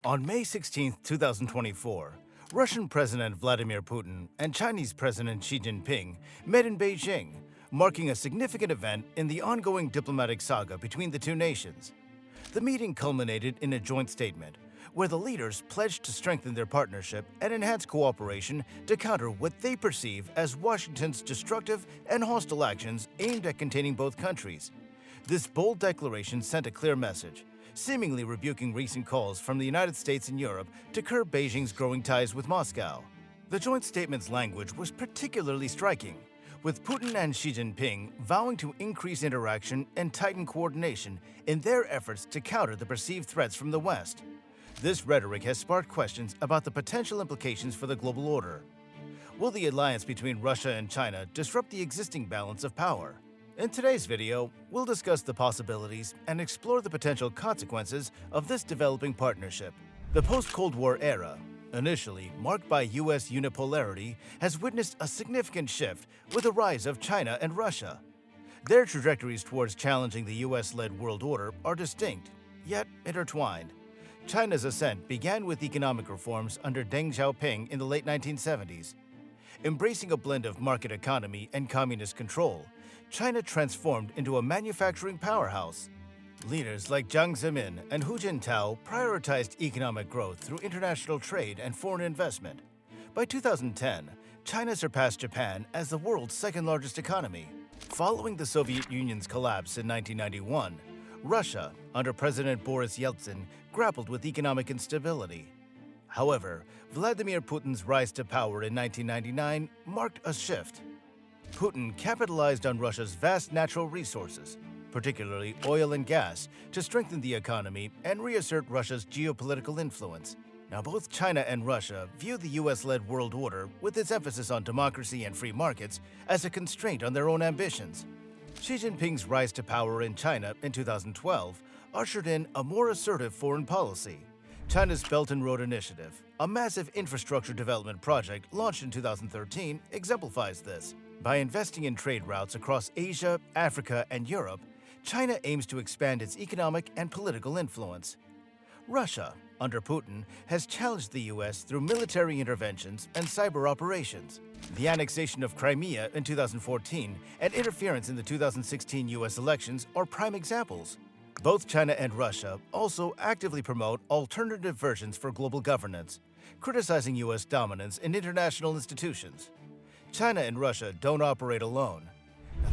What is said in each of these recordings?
On May 16, 2024, Russian President Vladimir Putin and Chinese President Xi Jinping met in Beijing, marking a significant event in the ongoing diplomatic saga between the two nations. The meeting culminated in a joint statement, where the leaders pledged to strengthen their partnership and enhance cooperation to counter what they perceive as Washington's destructive and hostile actions aimed at containing both countries. This bold declaration sent a clear message, seemingly rebuking recent calls from the United States and Europe to curb Beijing's growing ties with Moscow. The joint statement's language was particularly striking, with Putin and Xi Jinping vowing to increase interaction and tighten coordination in their efforts to counter the perceived threats from the West. This rhetoric has sparked questions about the potential implications for the global order. Will the alliance between Russia and China disrupt the existing balance of power? In today's video, we'll discuss the possibilities and explore the potential consequences of this developing partnership. The post-Cold War era, initially marked by U.S. unipolarity, has witnessed a significant shift with the rise of China and Russia. Their trajectories towards challenging the U.S.-led world order are distinct, yet intertwined. China's ascent began with economic reforms under Deng Xiaoping in the late 1970s. Embracing a blend of market economy and communist control, China transformed into a manufacturing powerhouse. Leaders like Jiang Zemin and Hu Jintao prioritized economic growth through international trade and foreign investment. By 2010, China surpassed Japan as the world's second-largest economy. Following the Soviet Union's collapse in 1991, Russia, under President Boris Yeltsin, grappled with economic instability. However, Vladimir Putin's rise to power in 1999 marked a shift. Putin capitalized on Russia's vast natural resources, particularly oil and gas, to strengthen the economy and reassert Russia's geopolitical influence. Now, both China and Russia view the US-led world order, with its emphasis on democracy and free markets, as a constraint on their own ambitions. Xi Jinping's rise to power in China in 2012 ushered in a more assertive foreign policy. China's Belt and Road Initiative, a massive infrastructure development project launched in 2013, exemplifies this. By investing in trade routes across Asia, Africa, and Europe, China aims to expand its economic and political influence. Russia, under Putin, has challenged the U.S. through military interventions and cyber operations. The annexation of Crimea in 2014 and interference in the 2016 U.S. elections are prime examples. Both China and Russia also actively promote alternative versions for global governance, criticizing U.S. dominance in international institutions. China and Russia don't operate alone.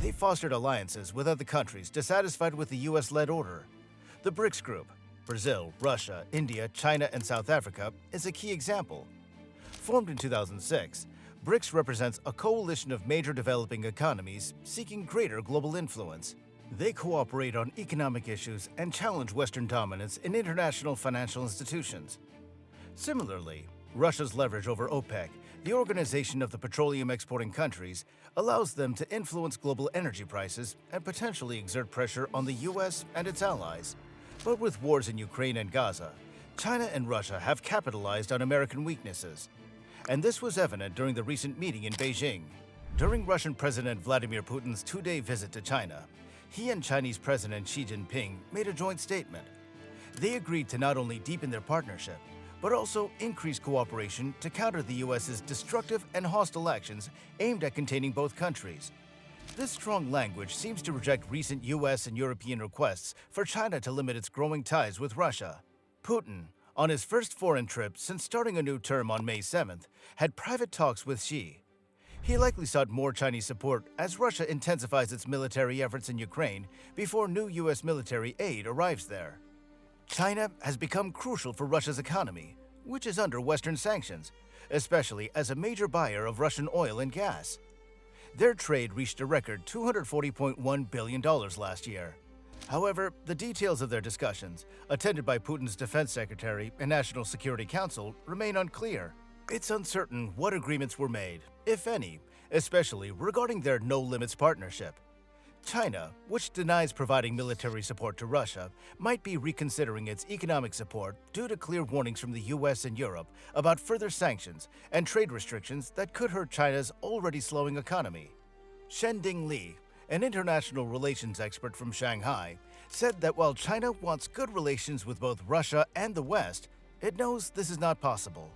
They fostered alliances with other countries dissatisfied with the U.S.-led order. The BRICS group, Brazil, Russia, India, China, and South Africa, is a key example. Formed in 2006, BRICS represents a coalition of major developing economies seeking greater global influence. They cooperate on economic issues and challenge Western dominance in international financial institutions. Similarly, Russia's leverage over OPEC, the Organization of the Petroleum Exporting Countries, allows them to influence global energy prices and potentially exert pressure on the U.S. and its allies. But with wars in Ukraine and Gaza, China and Russia have capitalized on American weaknesses. And this was evident during the recent meeting in Beijing. During Russian President Vladimir Putin's two-day visit to China, he and Chinese President Xi Jinping made a joint statement. They agreed to not only deepen their partnership, but also increase cooperation to counter the U.S.'s destructive and hostile actions aimed at containing both countries. This strong language seems to reject recent U.S. and European requests for China to limit its growing ties with Russia. Putin, on his first foreign trip since starting a new term on May 7th, had private talks with Xi. He likely sought more Chinese support as Russia intensifies its military efforts in Ukraine before new U.S. military aid arrives there. China has become crucial for Russia's economy, which is under Western sanctions, especially as a major buyer of Russian oil and gas. Their trade reached a record $240.1 billion last year. However, the details of their discussions, attended by Putin's defense secretary and National Security Council, remain unclear. It's uncertain what agreements were made, if any, especially regarding their no-limits partnership. China, which denies providing military support to Russia, might be reconsidering its economic support due to clear warnings from the U.S. and Europe about further sanctions and trade restrictions that could hurt China's already slowing economy. Shending Li, an international relations expert from Shanghai, said that while China wants good relations with both Russia and the West, It knows this is not possible.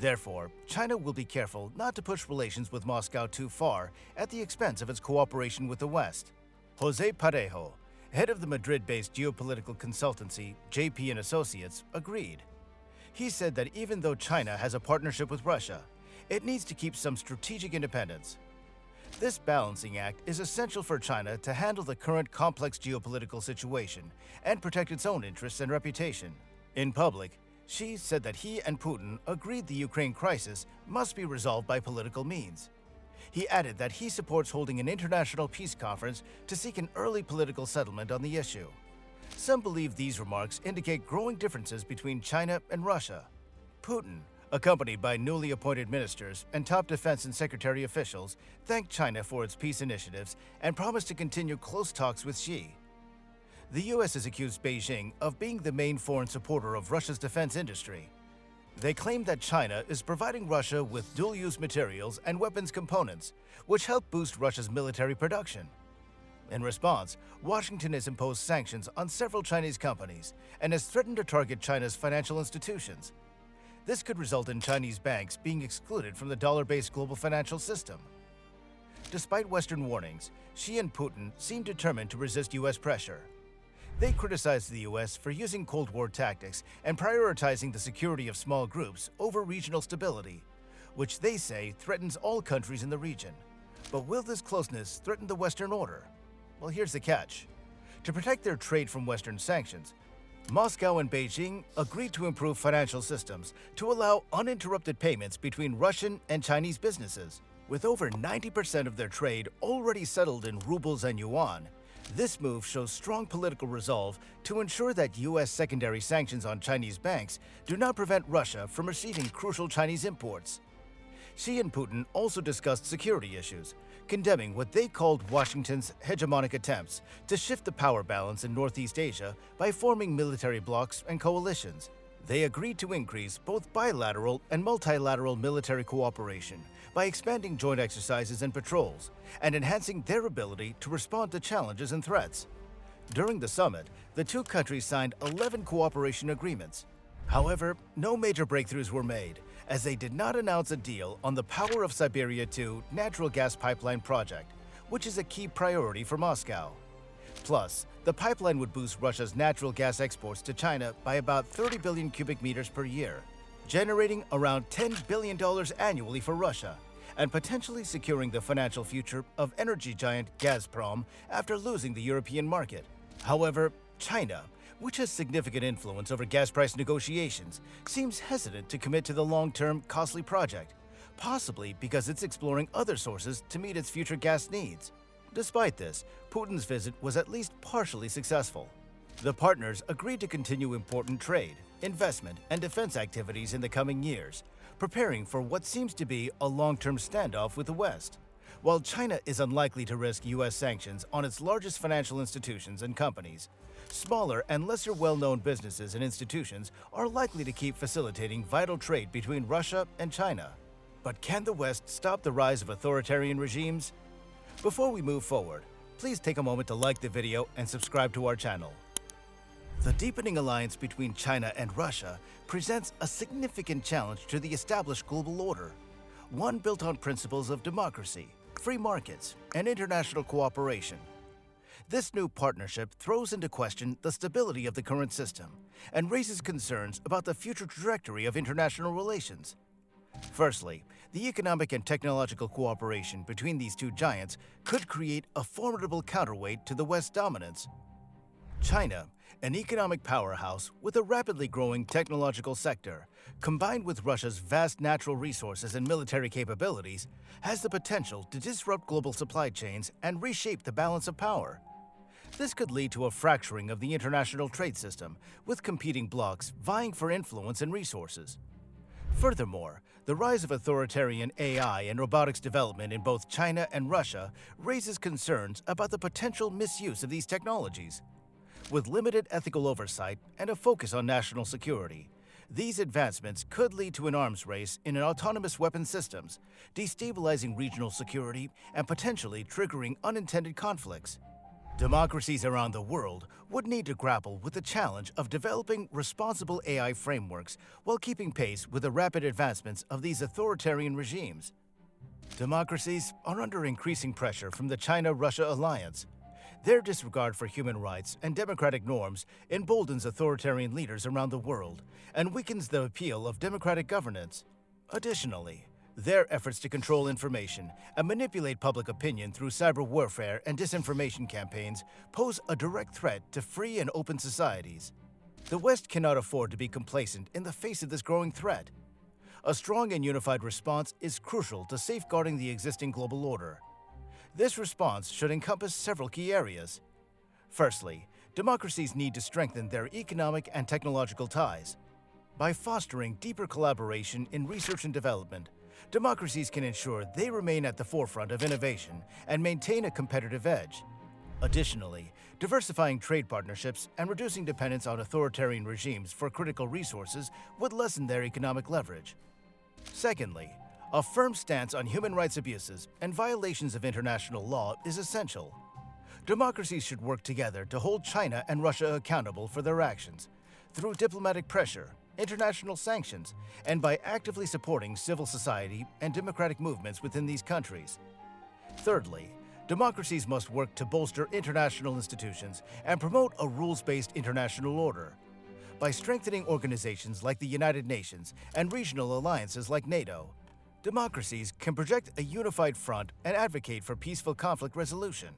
Therefore, China will be careful not to push relations with Moscow too far at the expense of its cooperation with the West. Jose Parejo, head of the Madrid-based geopolitical consultancy JP and Associates, agreed. He said that even though China has a partnership with Russia, it needs to keep some strategic independence. This balancing act is essential for China to handle the current complex geopolitical situation and protect its own interests and reputation. In public, Xi said that he and Putin agreed the Ukraine crisis must be resolved by political means. He added that he supports holding an international peace conference to seek an early political settlement on the issue. Some believe these remarks indicate growing differences between China and Russia. Putin, accompanied by newly appointed ministers and top defense and secretary officials, thanked China for its peace initiatives and promised to continue close talks with Xi. The U.S. has accused Beijing of being the main foreign supporter of Russia's defense industry. They claim that China is providing Russia with dual-use materials and weapons components, which help boost Russia's military production. In response, Washington has imposed sanctions on several Chinese companies and has threatened to target China's financial institutions. This could result in Chinese banks being excluded from the dollar-based global financial system. Despite Western warnings, Xi and Putin seem determined to resist U.S. pressure. They criticized the U.S. for using Cold War tactics and prioritizing the security of small groups over regional stability, which they say threatens all countries in the region. But will this closeness threaten the Western order? Well, here's the catch. To protect their trade from Western sanctions, Moscow and Beijing agreed to improve financial systems to allow uninterrupted payments between Russian and Chinese businesses. With over 90% of their trade already settled in rubles and yuan, this move shows strong political resolve to ensure that U.S. secondary sanctions on Chinese banks do not prevent Russia from receiving crucial Chinese imports. Xi and Putin also discussed security issues, condemning what they called Washington's hegemonic attempts to shift the power balance in Northeast Asia by forming military blocs and coalitions. They agreed to increase both bilateral and multilateral military cooperation by expanding joint exercises and patrols and enhancing their ability to respond to challenges and threats. During the summit, the two countries signed 11 cooperation agreements. However, no major breakthroughs were made, as they did not announce a deal on the Power of Siberia 2 natural gas pipeline project, which is a key priority for Moscow. Plus, the pipeline would boost Russia's natural gas exports to China by about 30 billion cubic meters per year, generating around $10 billion annually for Russia, and potentially securing the financial future of energy giant Gazprom after losing the European market. However, China, which has significant influence over gas price negotiations, seems hesitant to commit to the long-term, costly project, possibly because it's exploring other sources to meet its future gas needs. Despite this, Putin's visit was at least partially successful. The partners agreed to continue important trade, investment, and defense activities in the coming years, preparing for what seems to be a long-term standoff with the West. While China is unlikely to risk U.S. sanctions on its largest financial institutions and companies, smaller and lesser well-known businesses and institutions are likely to keep facilitating vital trade between Russia and China. But can the West stop the rise of authoritarian regimes? Before we move forward, please take a moment to like the video and subscribe to our channel. The deepening alliance between China and Russia presents a significant challenge to the established global order, one built on principles of democracy, free markets, and international cooperation. This new partnership throws into question the stability of the current system and raises concerns about the future trajectory of international relations. Firstly, the economic and technological cooperation between these two giants could create a formidable counterweight to the West's dominance. China, an economic powerhouse with a rapidly growing technological sector, combined with Russia's vast natural resources and military capabilities, has the potential to disrupt global supply chains and reshape the balance of power. This could lead to a fracturing of the international trade system, with competing blocs vying for influence and resources. Furthermore, the rise of authoritarian AI and robotics development in both China and Russia raises concerns about the potential misuse of these technologies. With limited ethical oversight and a focus on national security, these advancements could lead to an arms race in autonomous weapon systems, destabilizing regional security and potentially triggering unintended conflicts. Democracies around the world would need to grapple with the challenge of developing responsible AI frameworks while keeping pace with the rapid advancements of these authoritarian regimes. Democracies are under increasing pressure from the China-Russia alliance. Their disregard for human rights and democratic norms emboldens authoritarian leaders around the world and weakens the appeal of democratic governance. Additionally, their efforts to control information and manipulate public opinion through cyber warfare and disinformation campaigns pose a direct threat to free and open societies. The West cannot afford to be complacent in the face of this growing threat. A strong and unified response is crucial to safeguarding the existing global order. This response should encompass several key areas. Firstly, democracies need to strengthen their economic and technological ties. By fostering deeper collaboration in research and development, democracies can ensure they remain at the forefront of innovation and maintain a competitive edge. Additionally, diversifying trade partnerships and reducing dependence on authoritarian regimes for critical resources would lessen their economic leverage. Secondly, a firm stance on human rights abuses and violations of international law is essential. Democracies should work together to hold China and Russia accountable for their actions through diplomatic pressure, international sanctions, and by actively supporting civil society and democratic movements within these countries. Thirdly, democracies must work to bolster international institutions and promote a rules-based international order. By strengthening organizations like the United Nations and regional alliances like NATO, democracies can project a unified front and advocate for peaceful conflict resolution.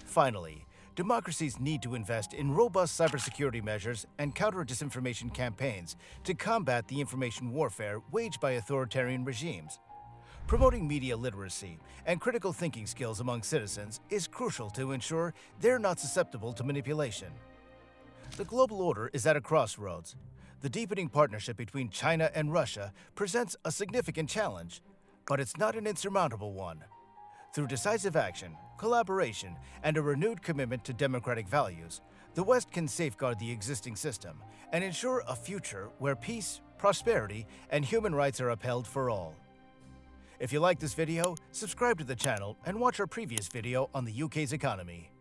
Finally, democracies need to invest in robust cybersecurity measures and counter-disinformation campaigns to combat the information warfare waged by authoritarian regimes. Promoting media literacy and critical thinking skills among citizens is crucial to ensure they're not susceptible to manipulation. The global order is at a crossroads. The deepening partnership between China and Russia presents a significant challenge, but it's not an insurmountable one. Through decisive action, collaboration, and a renewed commitment to democratic values, the West can safeguard the existing system and ensure a future where peace, prosperity, and human rights are upheld for all. If you like this video, subscribe to the channel and watch our previous video on the UK's economy.